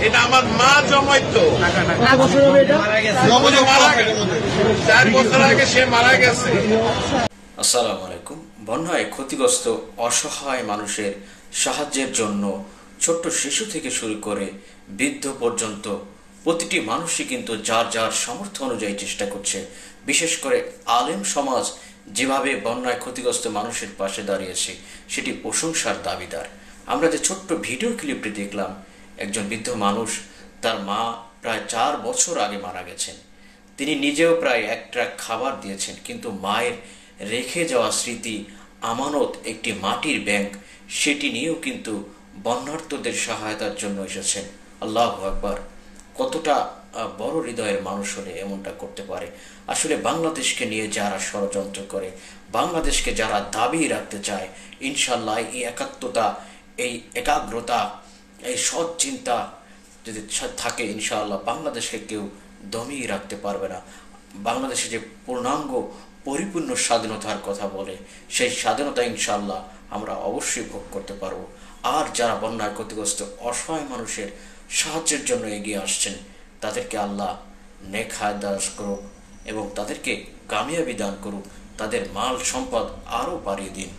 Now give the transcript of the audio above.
এটা আমার মা জমাইতো। 4 বছর আগে সে মারা গেছে। আসসালামু আলাইকুম। বন্যায় ক্ষতিগ্রস্ত অসহায় মানুষের সাহায্যের জন্য ছোট্ট শিশু থেকে শুরু করে বৃদ্ধ পর্যন্ত প্রতিটি মানুষই কিন্তু যার যার সামর্থ্য অনুযায়ী চেষ্টা করছে। বিশেষ করে আলেম সমাজ যেভাবে বন্যায় ক্ষতিগ্রস্ত মানুষের পাশে দাঁড়িয়েছে সেটি প্রশংসার দাবিদার। আমরা যে ছোট্ট ভিডিও ক্লিপটি দেখলাম, একজন বৃদ্ধ মানুষ, তার মা প্রায় 4 বছর আগে মারা গেছেন। তিনি নিজেও প্রায় এক ট্রাক খাবার দিয়েছেন, কিন্তু মায়ের রেখে যাওয়া স্মৃতি, আমানত, একটি মাটির ব্যাংক, সেটি নিয়েও কিন্তু বন্যার্তদের সহায়তার জন্য এসেছেন। আল্লাহু আকবার! কতটা বড় হৃদয়ের মানুষ হলে এমনটা করতে পারে। আসলে বাংলাদেশকে নিয়ে যারা ষড়যন্ত্র করে, বাংলাদেশকে যারা দাবি রাখতে চায়, ইনশাল্লাহ এই একাত্মতা, এই একাগ্রতা, এই সৎ চিন্তা যদি থাকে, ইনশাআল্লাহ বাংলাদেশকে কেউ দমিয়ে রাখতে পারবে না। বাংলাদেশে যে পূর্ণাঙ্গ পরিপূর্ণ স্বাধীনতার কথা বলে, সেই স্বাধীনতা ইনশাআল্লাহ আমরা অবশ্যই ভোগ করতে পারবো। আর যারা বন্যায় ক্ষতিগ্রস্ত অসহায় মানুষের সাহায্যের জন্য এগিয়ে আসছেন, তাদেরকে আল্লাহ নেক হায়াত দারাজ করুক এবং তাদেরকে কামিয়াবি দান করুক, তাদের মাল সম্পদ আরও বাড়িয়ে দিন।